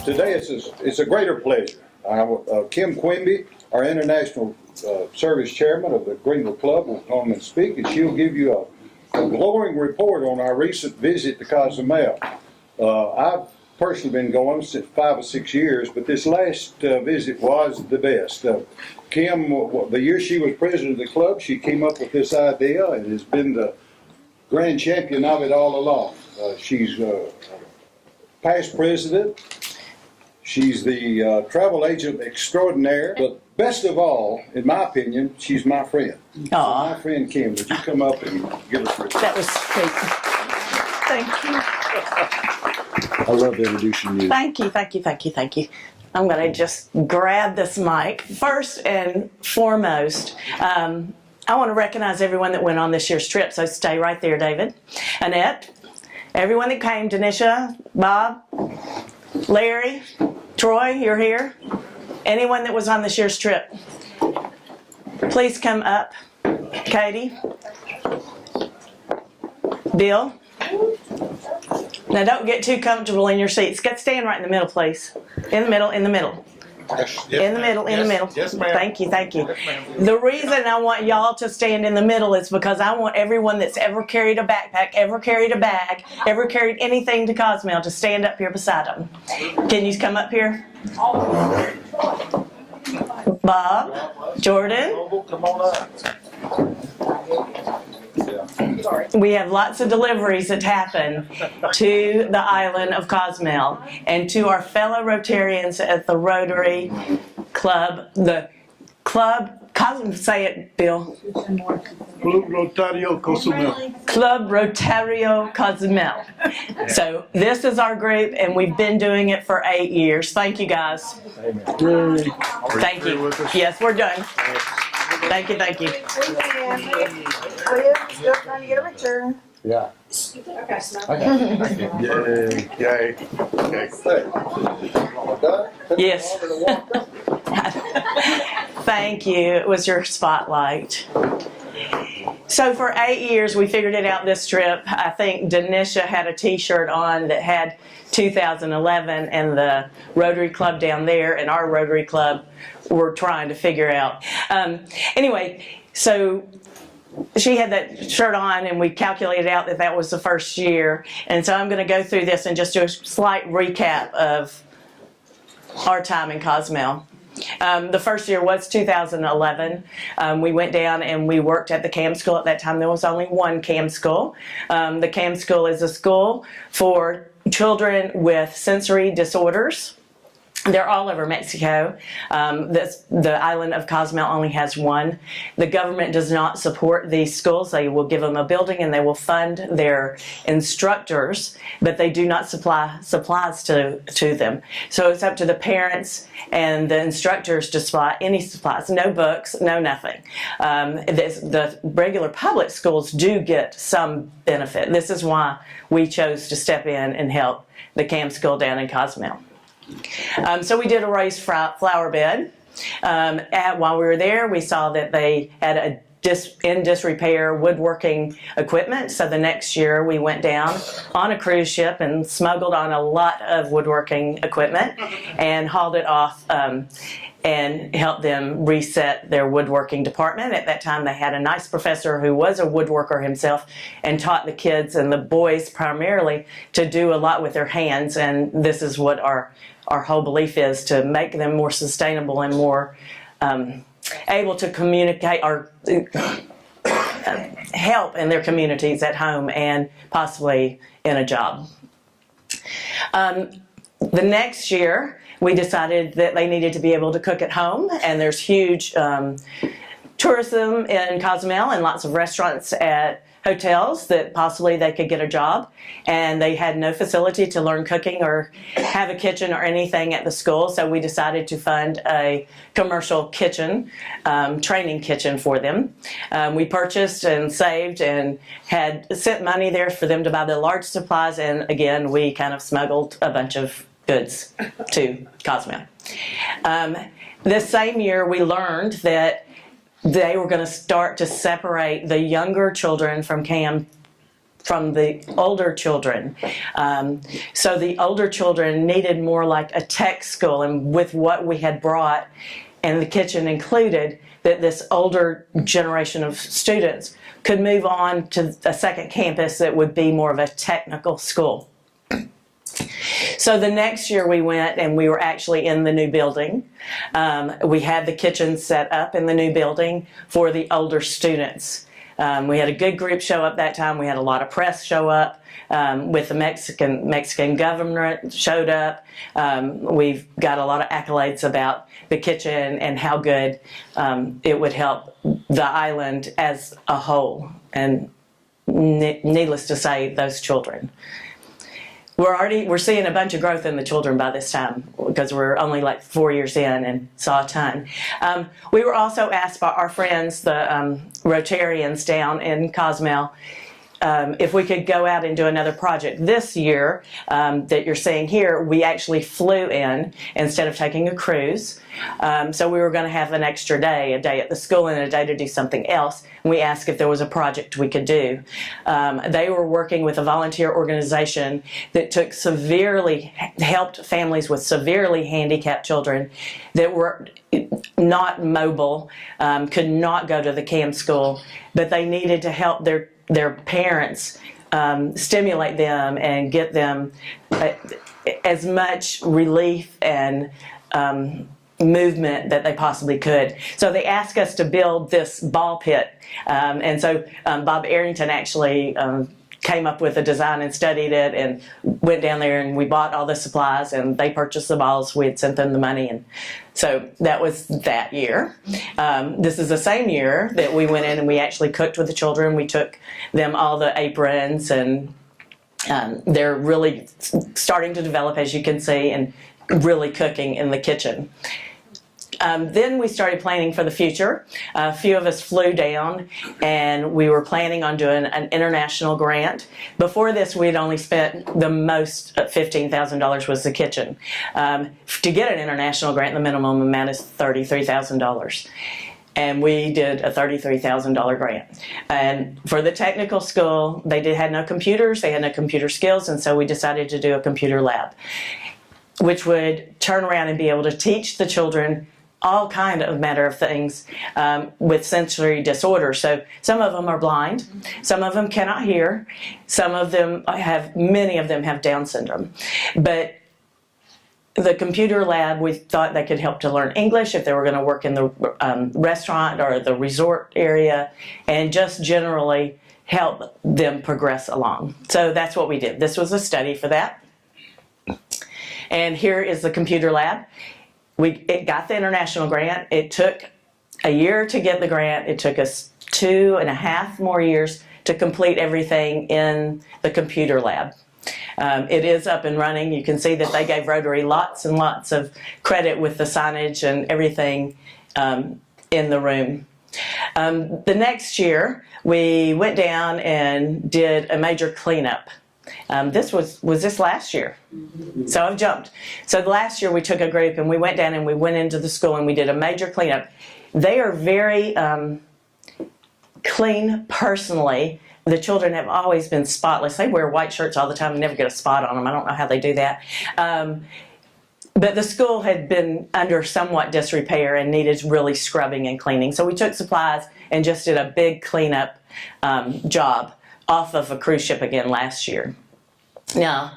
Today it's a greater pleasure. Kim Quimby, our International Service Chairman of the Greenville Club, will come and speak, and she'll give you a glowing report on our recent visit to Cozumel. I've personally been going since 5 or 6 years, but this last visit was the best. Kim, the year she was president of the club, she came up with this idea and has been the grand champion of it all along. She's past president. She's the travel agent extraordinaire. But best of all, in my opinion, she's my friend. So my friend Kim, would you come up and give us a report? That was sweet. Thank you. I love introducing you. Thank you, thank you, thank you, thank you. I'm going to just grab this mic. First and foremost, I want to recognize everyone that went on this year's trip, so stay right there, David. Annette, everyone that came, Denisha, Bob, Larry, Troy, you're here. Anyone that was on this year's trip, please come up. Katie, Bill. Now don't get too comfortable in your seats. Stand right in the middle, please. In the middle, in the middle. Yes, In the middle, in the middle. Yes, ma'am. Thank you, thank you. Yes, ma'am. The reason I want y'all to stand in the middle is because I want everyone that's ever carried a backpack, ever carried a bag, ever carried anything to Cozumel to stand up here beside them. Can you come up here? Bob, Jordan. Come on up. We have lots of deliveries that happen to the island of Cozumel and to our fellow Rotarians at the Rotary Club, say it, Bill. Club Rotario Cozumel. Club Rotario Cozumel. So this is our group, and we've been doing it for 8 years. Thank you, guys. Thank you. Yes, we're done. Thank you, thank you. We're still trying to get a picture. Yeah. Yay, yay. Okay. Yes. Thank you. It was your spotlight. So for 8 years, we figured it out this trip. I think Denisha had a t-shirt on that had 2011, and the Rotary Club down there and our Rotary Club were trying to figure out. Anyway, so she had that shirt on, and we calculated out that that was the first year. And so I'm going to go through this and just do a slight recap of our time in Cozumel. The first year was 2011. We went down and we worked at the CAM school. At that time, there was only one CAM school. The CAM school is a school for children with sensory disorders. They're all over Mexico. The island of Cozumel only has one. The government does not support these schools. They will give them a building and they will fund their instructors, but they do not supply supplies to them. So it's up to the parents and the instructors to supply any supplies. No books, no nothing. The regular public schools do get some benefit. This is why we chose to step in and help the CAM school down in Cozumel. So we did a raised flower bed. While we were there, we saw that they had in disrepair woodworking equipment. So the next year we went down on a cruise ship and smuggled on a lot of woodworking equipment and hauled it off and helped them reset their woodworking department. At that time they had a nice professor who was a woodworker himself and taught the kids and the boys primarily to do a lot with their hands, and this is what our whole belief is, to make them more sustainable and more able to communicate or help in their communities at home and possibly in a job. The next year, we decided that they needed to be able to cook at home, and there's huge tourism in Cozumel and lots of restaurants at hotels that possibly they could get a job, and they had no facility to learn cooking or have a kitchen or anything at the school, so we decided to fund a commercial kitchen, training kitchen for them. We purchased and saved and had sent money there for them to buy the large supplies, and again we kind of smuggled a bunch of goods to Cozumel. This same year we learned that they were going to start to separate the younger children from CAM from the older children. So the older children needed more like a tech school, and with what we had brought and the kitchen included, that this older generation of students could move on to a second campus that would be more of a technical school. So the next year we went and we were actually in the new building. We had the kitchen set up in the new building for the older students. We had a good group show up that time. We had a lot of press show up. With the Mexican government showed up. We've got a lot of accolades about the kitchen and how good it would help the island as a whole. And needless to say, those children. We're seeing a bunch of growth in the children by this time because we're only like 4 years in and saw a ton. We were also asked by our friends, the Rotarians down in Cozumel, if we could go out and do another project. This year that you're seeing here, we actually flew in instead of taking a cruise. So we were going to have an extra day, a day at the school and a day to do something else. And we asked if there was a project we could do. They were working with a volunteer organization that helped families with severely handicapped children that were not mobile, could not go to the CAM school, but they needed to help their parents, stimulate them and get them as much relief and movement that they possibly could. So they asked us to build this ball pit. And so Bob Arrington actually came up with a design and studied it and went down there, and we bought all the supplies and they purchased the balls. We had sent them the money, and so that was that year. This is the same year that we went in and we actually cooked with the children. We took them all the aprons, and they're really starting to develop, as you can see, and really cooking in the kitchen. Then we started planning for the future. A few of us flew down and we were planning on doing an international grant. Before this, we'd only spent the most, $15,000 was the kitchen. To get an international grant, the minimum amount is $33,000. And we did a $33,000 grant. And for the technical school, they had no computers, they had no computer skills, and so we decided to do a computer lab, which would turn around and be able to teach the children all kind of matter of things with sensory disorders. So some of them are blind, some of them cannot hear, many of them have Down syndrome. But the computer lab, we thought they could help to learn English if they were going to work in the restaurant or the resort area, and just generally help them progress along. So that's what we did. This was a study for that. And here is the computer lab. It got the international grant. It took a year to get the grant. It took us 2.5 more years to complete everything in the computer lab. It is up and running. You can see that they gave Rotary lots and lots of credit with the signage and everything in the room. The next year, we went down and did a major cleanup. This was this last year? So I've jumped. So last year we took a group and we went down and we went into the school and we did a major cleanup. They are very clean personally. The children have always been spotless. They wear white shirts all the time and never get a spot on them. I don't know how they do that. But the school had been under somewhat disrepair and needed really scrubbing and cleaning. So we took supplies and just did a big cleanup job off of a cruise ship again last year. Now,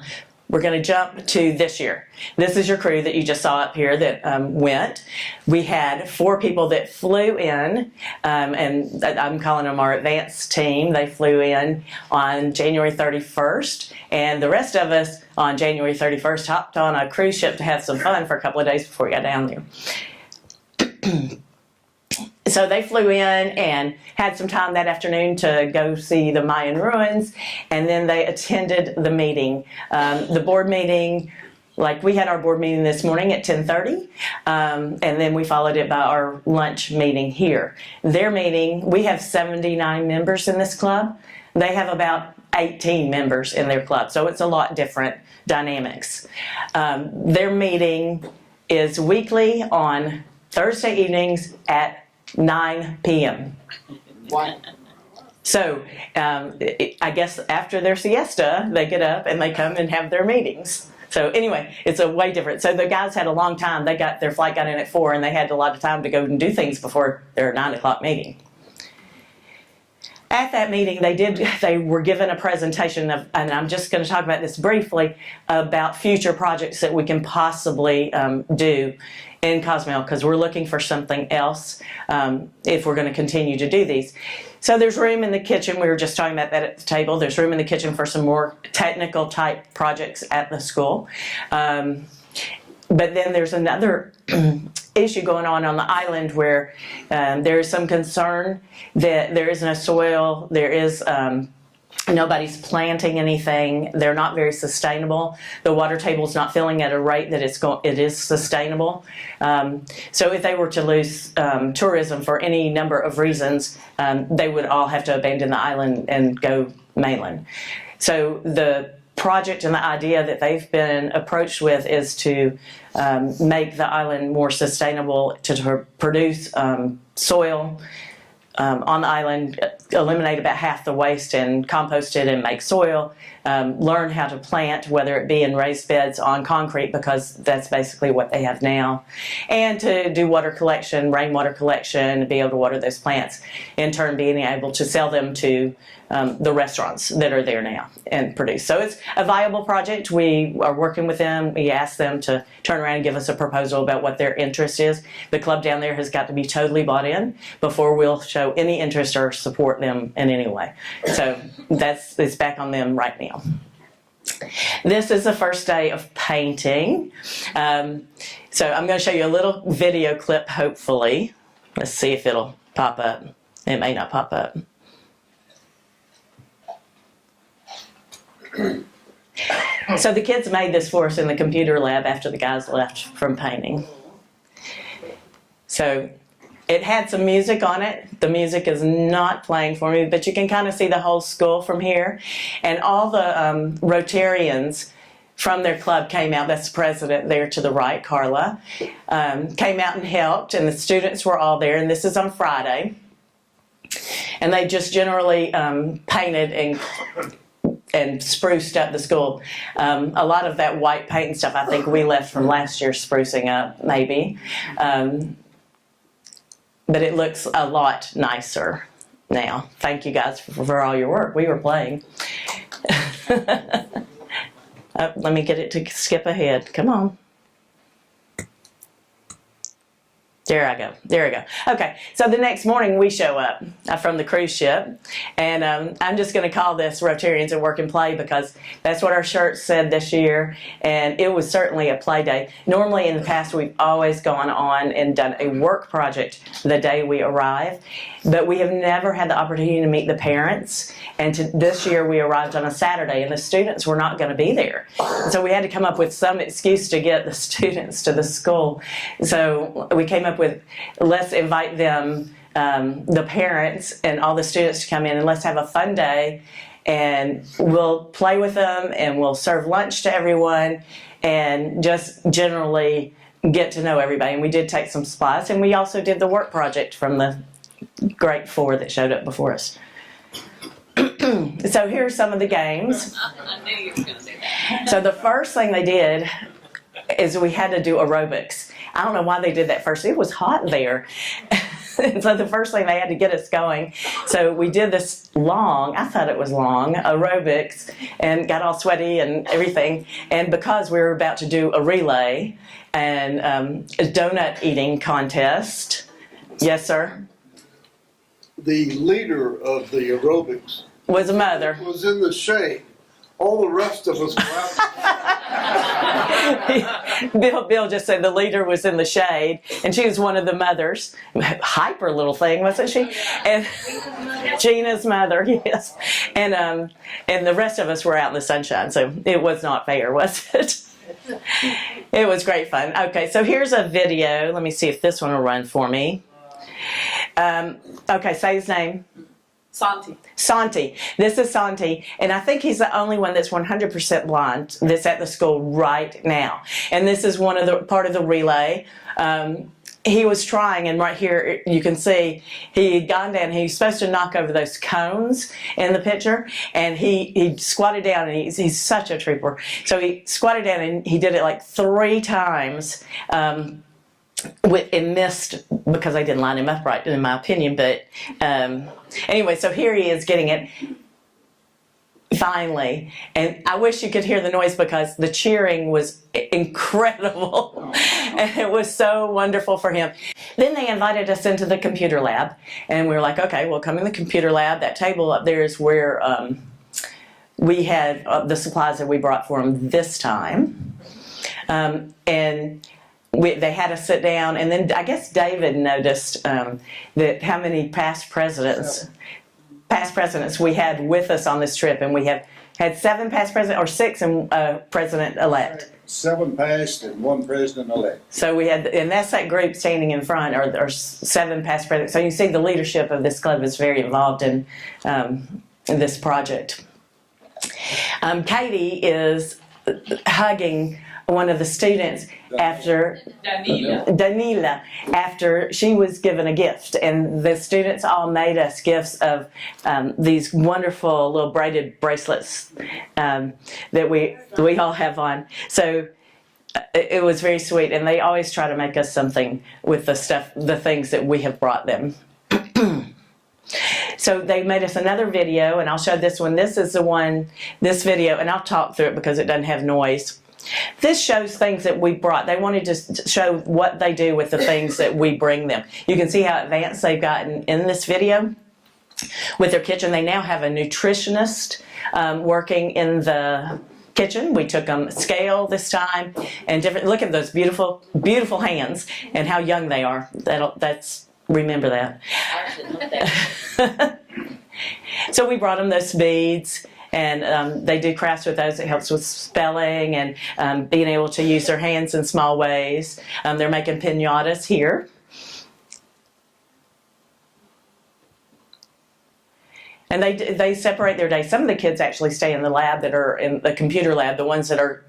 we're going to jump to this year. This is your crew that you just saw up here that went. We had 4 people that flew in, and I'm calling them our advanced team. They flew in on January 31st, and the rest of us on January 31st hopped on a cruise ship to have some fun for a couple of days before we got down there. So they flew in and had some time that afternoon to go see the Mayan ruins, and then they attended the meeting. The board meeting, like we had our board meeting this morning at 10:30, and then we followed it by our lunch meeting here. Their meeting, we have 79 members in this club. They have about 18 members in their club, so it's a lot different dynamics. Their meeting is weekly on Thursday evenings at 9 p.m. So I guess after their siesta, they get up and they come and have their meetings. So anyway, it's a way different. So the guys had a long time. Their flight got in at 4, and they had a lot of time to go and do things before their 9 o'clock meeting. At that meeting, they were given a presentation of, and I'm just going to talk about this briefly, about future projects that we can possibly do in Cozumel, because we're looking for something else if we're going to continue to do these. So there's room in the kitchen. We were just talking about that at the table. There's room in the kitchen for some more technical type projects at the school. But then there's another issue going on the island where there is some concern that there is no soil, there is nobody's planting anything, they're not very sustainable. The water table is not filling at a rate that it is sustainable. So if they were to lose tourism for any number of reasons, they would all have to abandon the island and go mainland. So the project and the idea that they've been approached with is to make the island more sustainable, to produce soil on the island, eliminate about half the waste and compost it and make soil, learn how to plant, whether it be in raised beds on concrete, because that's basically what they have now, and to do water collection, rainwater collection, be able to water those plants, in turn being able to sell them to the restaurants that are there now and produce. So it's a viable project. We are working with them. We asked them to turn around and give us a proposal about what their interest is. The club down there has got to be totally bought in before we'll show any interest or support them in any way. So it's back on them right now. This is the first day of painting. So I'm going to show you a little video clip, hopefully. Let's see if it'll pop up. It may not pop up. So the kids made this for us in the computer lab after the guys left from painting. So it had some music on it. The music is not playing for me, but you can kind of see the whole school from here. And all the Rotarians from their club came out. That's the president there to the right, Carla, came out and helped, and the students were all there. And this is on Friday. And they just generally painted and spruced up the school. A lot of that white paint and stuff I think we left from last year sprucing up, maybe. But it looks a lot nicer now. Thank you guys for all your work. We were playing. Let me get it to skip ahead. Come on. There I go. There we go. Okay, so the next morning we show up from the cruise ship, and I'm just going to call this Rotarians at Work and Play because that's what our shirt said this year, and it was certainly a play day. Normally in the past we've always gone on and done a work project the day we arrive, but we have never had the opportunity to meet the parents, and this year we arrived on a Saturday and the students were not going to be there. So we had to come up with some excuse to get the students to the school. So we came up with, let's invite them, the parents and all the students to come in, and let's have a fun day, and we'll play with them and we'll serve lunch to everyone and just generally get to know everybody. And we did take some supplies, and we also did the work project from the grade 4 that showed up before us. So here's some of the games. I knew you were going to do that. So the first thing they did is we had to do aerobics. I don't know why they did that first. It was hot there. So the first thing they had to get us going. So we did this long, I thought it was long, aerobics, and got all sweaty and everything. And because we were about to do a relay and a donut eating contest. Yes, sir? The leader of the aerobics Was a mother. was in the shade. All the rest of us were out. Bill just said the leader was in the shade, and she was one of the mothers. Hyper little thing, wasn't she? And Gina's mother, yes. And the rest of us were out in the sunshine, so it was not fair, was it? It was great fun. Okay, so here's a video. Let me see if this one will run for me. Okay, say his name. Santi. Santi. This is Santi, and I think he's the only one that's 100% blind that's at the school right now. And this is part of the relay. he was trying, and right here you can see he had gone down. He was supposed to knock over those cones in the picture, and he squatted down, and he's such a trooper. So he squatted down, and he did it like 3 times, and missed because I didn't line him up right, in my opinion. But anyway, so here he is getting it. Finally, and I wish you could hear the noise because the cheering was incredible and it was so wonderful for him. Then they invited us into the computer lab, and we were like, okay, we'll come in the computer lab. That table up there is where we had the supplies that we brought for him this time, and they had us sit down, and then I guess David noticed that how many past presidents we had with us on this trip, and we have had 7 past presidents, or 6 and president-elect. 7 past and 1 president-elect. So we had, and that's that group standing in front, or 7 past presidents. So you see the leadership of this club is very involved in this project. Katie is hugging one of the students after Danila, after she was given a gift, and the students all made us gifts of these wonderful little braided bracelets that we all have on. So it was very sweet, and they always try to make us something with the things that we have brought them. So they made us another video, and I'll show this one. This is this video, and I'll talk through it because it doesn't have noise. This shows things that we brought. They wanted to show what they do with the things that we bring them. You can see how advanced they've gotten in this video with their kitchen. They now have a nutritionist working in the kitchen. We took them scale this time, and different. Look at those beautiful, beautiful hands and how young they are. Remember that. So we brought them those beads. And they do crafts with those. It helps with spelling and being able to use their hands in small ways. They're making piñatas here. And they separate their days. Some of the kids actually stay in the lab that are in the computer lab. The ones that are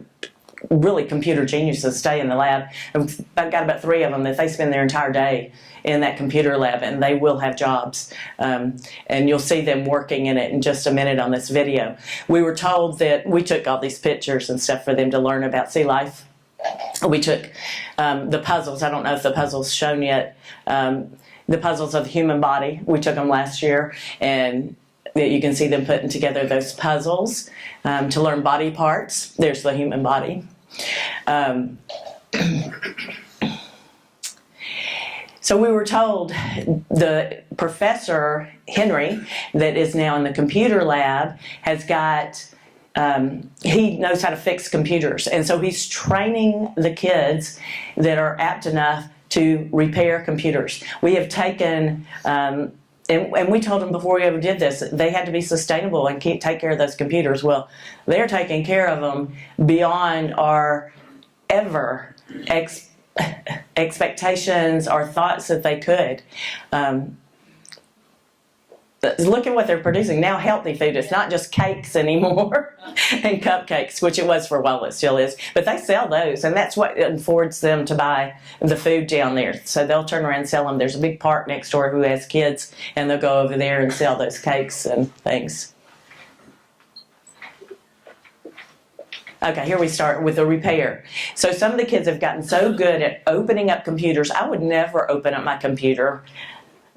really computer geniuses stay in the lab. I've got about 3 of them that they spend their entire day in that computer lab, and they will have jobs. And you'll see them working in it in just a minute on this video. We were told that we took all these pictures and stuff for them to learn about sea life. We took the puzzles. I don't know if the puzzle's shown yet. The puzzles of the human body. We took them last year, and you can see them putting together those puzzles to learn body parts. There's the human body. So we were told the professor, Henry, that is now in the computer lab, has got, he knows how to fix computers. And so he's training the kids that are apt enough to repair computers. We have taken, and we told them before we ever did this, they had to be sustainable and take care of those computers. Well, they're taking care of them beyond our ever expectations or thoughts that they could. Look at what they're producing now. Healthy food. It's not just cakes anymore and cupcakes, which it was for a while. It still is, but they sell those, and that's what affords them to buy the food down there. So they'll turn around and sell them. There's a big park next door who has kids, and they'll go over there and sell those cakes and things. Okay, here we start with the repair. So some of the kids have gotten so good at opening up computers. I would never open up my computer.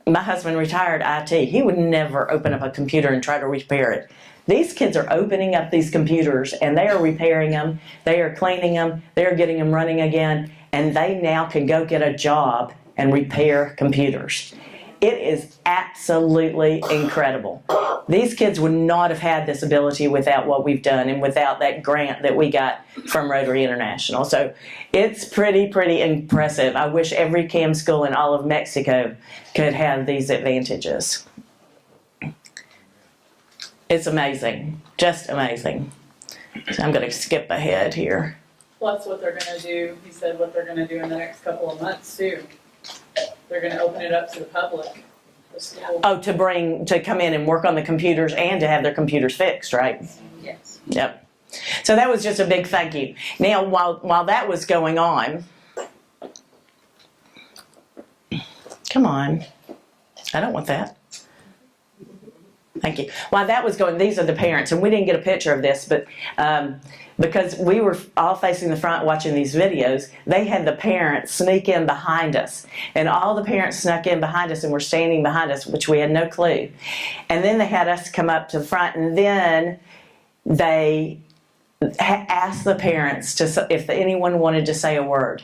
My husband retired IT. He would never open up a computer and try to repair it. These kids are opening up these computers, and they are repairing them. They are cleaning them. They are getting them running again, and they now can go get a job and repair computers. It is absolutely incredible. These kids would not have had this ability without what we've done and without that grant that we got from Rotary International. So it's pretty impressive. I wish every CAM school in all of Mexico could have these advantages. It's amazing, just amazing. So I'm going to skip ahead here. Well, that's what they're gonna do. He said what they're gonna do in the next couple of months too. They're gonna open it up to the public. The school. Oh, to come in and work on the computers and to have their computers fixed, right? Yes. Yep. So that was just a big thank you. Now, while that was going on, come on. I don't want that. Thank you. While that was going, these are the parents, and we didn't get a picture of this, but because we were all facing the front watching these videos, they had the parents sneak in behind us. And all the parents snuck in behind us and were standing behind us, which we had no clue. And then they had us come up to the front, and then they asked the parents to if anyone wanted to say a word.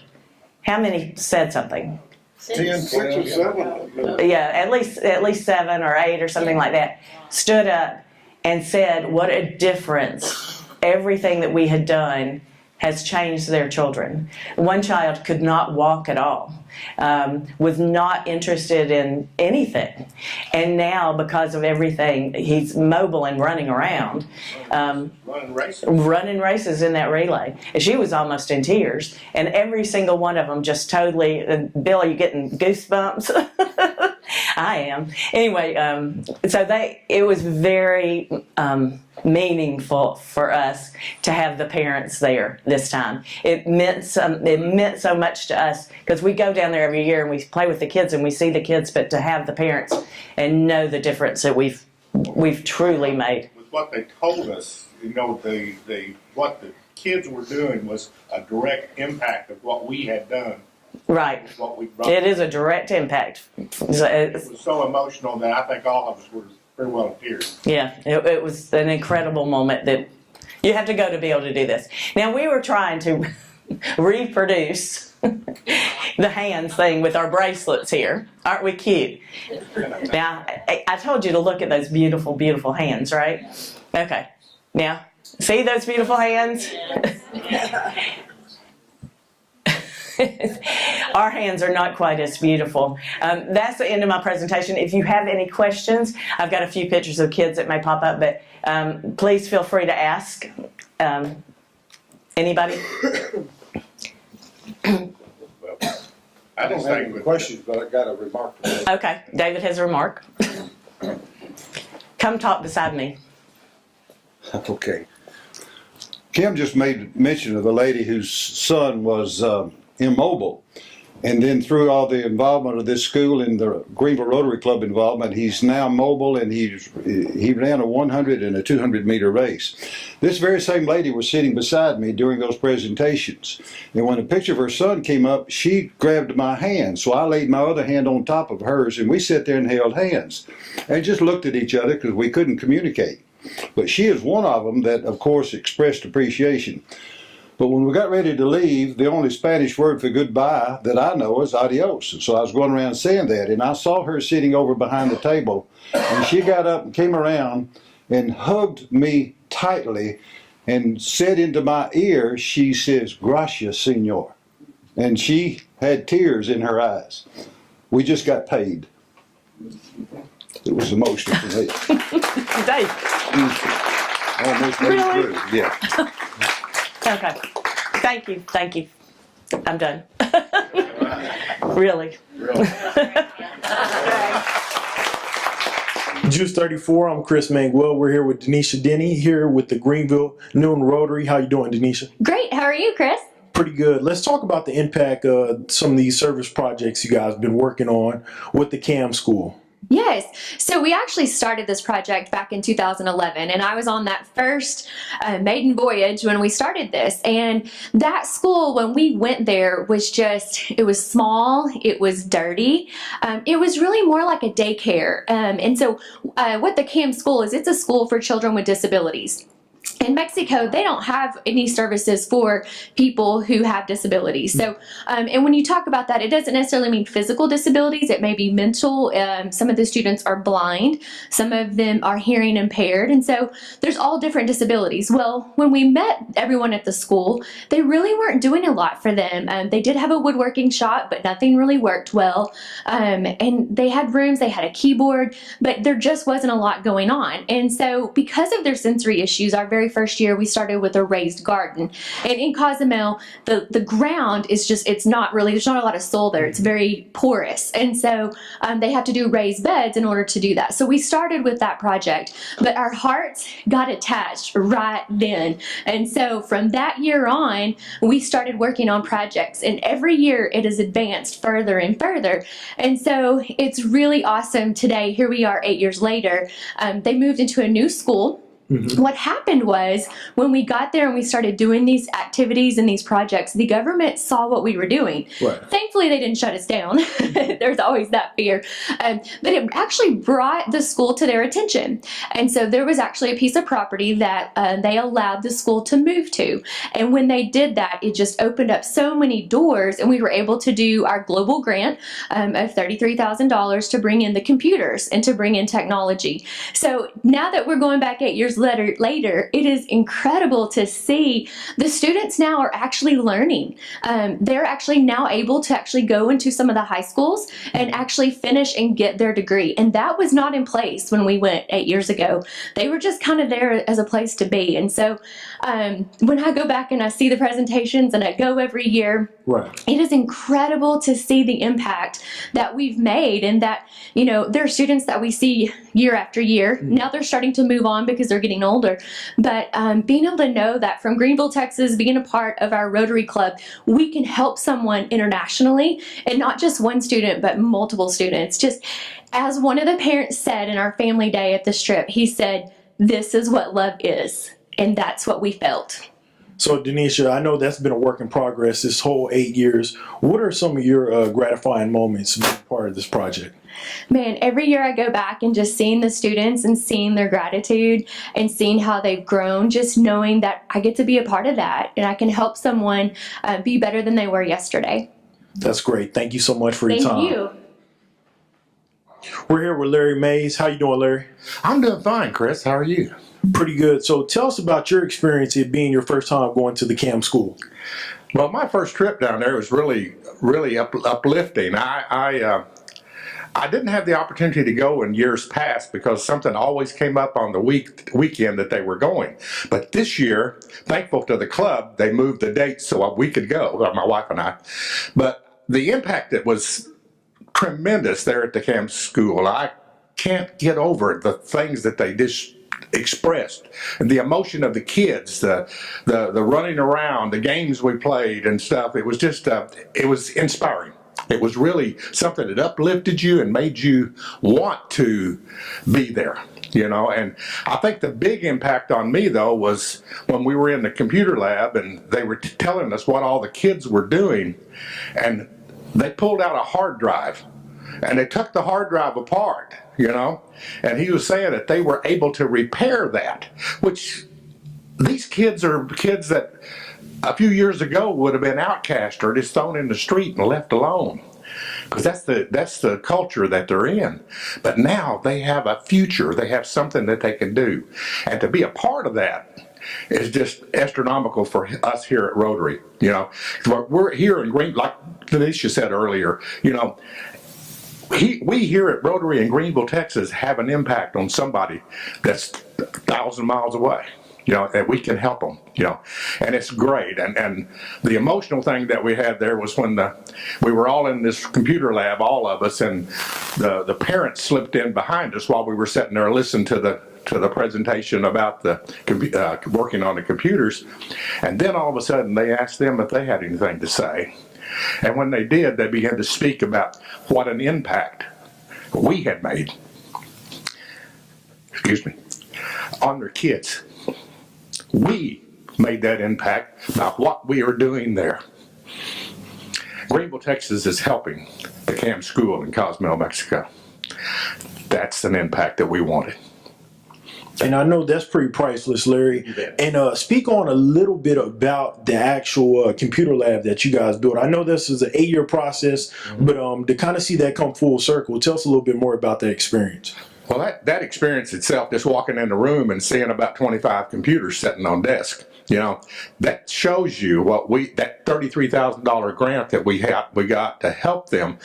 How many said something? 10, 6 or 7. Yeah, at least 7 or 8 or something like that, stood up and said what a difference everything that we had done has changed their children. One child could not walk at all, was not interested in anything. And now, because of everything, he's mobile and running around. Running races in that relay. And she was almost in tears. And every single one of them just totally, Bill, are you getting goosebumps? I am. Anyway, so it was very meaningful for us to have the parents there this time. It meant so much to us because we go down there every year and we play with the kids and we see the kids, but to have the parents and know the difference that we've truly made. With what they told us, what the kids were doing was a direct impact of what we had done. Right. What we brought. It is a direct impact. It was so emotional that I think all of us were pretty well in tears. Yeah, it was an incredible moment that you have to go to be able to do this. Now, we were trying to reproduce the hands thing with our bracelets here. Aren't we cute? Now, I told you to look at those beautiful, beautiful hands, right? Okay. Now, see those beautiful hands? Our hands are not quite as beautiful. That's the end of my presentation. If you have any questions, I've got a few pictures of kids that may pop up, but please feel free to ask. Anybody? I I don't just have think any with questions, but I got a remark to make. Okay, David has a remark. Come talk beside me. Okay. Kim just made mention of the lady whose son was immobile. And then through all the involvement of this school and the Greenville Rotary Club involvement, he's now mobile and he ran a 100 and a 200 meter race. This very same lady was sitting beside me during those presentations. And when a picture of her son came up, she grabbed my hand. So I laid my other hand on top of hers and we sat there and held hands and just looked at each other because we couldn't communicate. But she is one of them that, of course, expressed appreciation. But when we got ready to leave, the only Spanish word for goodbye that I know is adios. And so I was going around saying that, and I saw her sitting over behind the table, and she got up and came around and hugged me tightly and said into my ear, she says, "Gracias, Senor." And she had tears in her eyes. We just got paid. It was emotional for me. Dave. Almost made it through. Yeah. Okay. Thank you. I'm done. Really. GEUS 34, I'm Chris Manguel. We're here with Denisha Denny, here with the Greenville Noon Rotary. How you doing, Denisha? Great. How are you, Chris? Pretty good. Let's talk about the impact of some of these service projects you guys have been working on with the CAM school. Yes. So we actually started this project back in 2011, and I was on that first maiden voyage when we started this. And that school, when we went there, was it was small, it was dirty, it was really more like a daycare. And so what the CAM school is, it's a school for children with disabilities. In Mexico, they don't have any services for people who have disabilities. So, and when you talk about that, it doesn't necessarily mean physical disabilities. It may be mental. Some of the students are blind. Some of them are hearing impaired. And so there's all different disabilities. Well, when we met everyone at the school, they really weren't doing a lot for them. They did have a woodworking shop, but nothing really worked well. And they had rooms, they had a keyboard, but there just wasn't a lot going on. And so because of their sensory issues, our very first year, we started with a raised garden. And in Cozumel, the ground is just, it's not really, there's not a lot of soil there. It's very porous. And so they have to do raised beds in order to do that. So we started with that project, but our hearts got attached right then. And so from that year on, we started working on projects, and every year it has advanced further and further. And so it's really awesome today. Here we are 8 years later. They moved into a new school. What happened was, when we got there and we started doing these activities and these projects, the government saw what we were doing. Right. Thankfully, they didn't shut us down. There's always that fear. But it actually brought the school to their attention. And so there was actually a piece of property that they allowed the school to move to. And when they did that, it just opened up so many doors, and we were able to do our global grant of $33,000 to bring in the computers and to bring in technology. So now that we're going back 8 years later, it is incredible to see the students now are actually learning. They're actually now able to actually go into some of the high schools and actually finish and get their degree. And that was not in place when we went 8 years ago. They were just kind of there as a place to be. And so when I go back and I see the presentations, and I go every year, Right. it is incredible to see the impact that we've made, and that, you know, there are students that we see year after year. Now they're starting to move on because they're getting older. But being able to know that from Greenville, Texas, being a part of our Rotary Club, we can help someone internationally, and not just one student, but multiple students. Just as one of the parents said in our family day at the Strip, he said, "This is what love is." And that's what we felt. So, Denisha, I know that's been a work in progress this whole 8 years. What are some of your gratifying moments being part of this project? Man, every year I go back and just seeing the students and seeing their gratitude and seeing how they've grown, just knowing that I get to be a part of that and I can help someone be better than they were yesterday. That's great. Thank you so much for your time. Thank you. We're here with Larry Mays. How you doing, Larry? I'm doing fine, Chris. How are you? Pretty good. So tell us about your experience, it being your first time going to the CAM school. Well, my first trip down there was really uplifting. I didn't have the opportunity to go in years past because something always came up on the weekend that they were going. But this year, thankful to the club, they moved the date so we could go, my wife and I. But the impact that was tremendous there at the CAM school. I can't get over the things that they just expressed, and the emotion of the kids, the running around, the games we played and stuff. It was just it was inspiring. It was really something that uplifted you and made you want to be there, you know. And I think the big impact on me, though, was when we were in the computer lab and they were telling us what all the kids were doing, and they pulled out a hard drive and they took the hard drive apart, you know, and he was saying that they were able to repair that, which these kids are kids that a few years ago would have been outcast or just thrown in the street and left alone, because that's the culture that they're in. But now they have a future. They have something that they can do, and to be a part of that is just astronomical for us here at Rotary. You know, we're here in Green, like Denisha said earlier. You know, we here at Rotary in Greenville, Texas, have an impact on somebody that's 1,000 miles away. You know, and we can help them, you know, and it's great. And the emotional thing that we had there was when we were all in this computer lab, all of us, and the parents slipped in behind us while we were sitting there listening to the presentation about the working on the computers. And then all of a sudden they asked them if they had anything to say. And when they did, they began to speak about what an impact we had made, on their kids. We made that impact by what we are doing there. Greenville, Texas is helping the CAM school in Cozumel, Mexico. That's an impact that we wanted. And I know that's pretty priceless, Larry. And speak on a little bit about the actual computer lab that you guys built. I know this is an 8-year process, but to kind of see that come full circle, tell us a little bit more about that experience. Well, that experience itself, just walking in the room and seeing about 25 computers sitting on desk, you know, that shows you what that $33,000 grant that we got to help them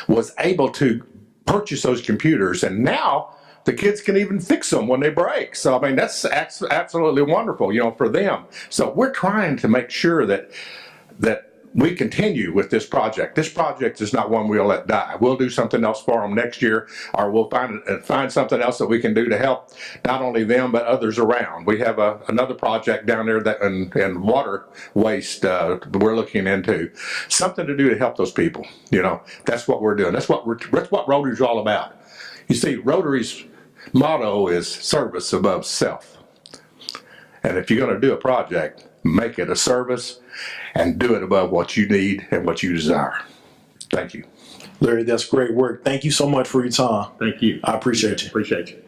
was able to purchase those computers. And now the kids can even fix them when they break. So, I mean, that's absolutely wonderful, for them. So we're trying to make sure that we continue with this project. This project is not one we'll let die. We'll do something else for them next year, or we'll find something else that we can do to help not only them but others around. We have another project down there that and water waste we're looking into. Something to do to help those people. That's what we're doing. That's what Rotary's all about. You see, Rotary's motto is service above self. And if you're going to do a project, make it a service and do it above what you need and what you desire. Thank you. Larry, that's great work. Thank you so much for your time. Thank you. I appreciate you. Appreciate you.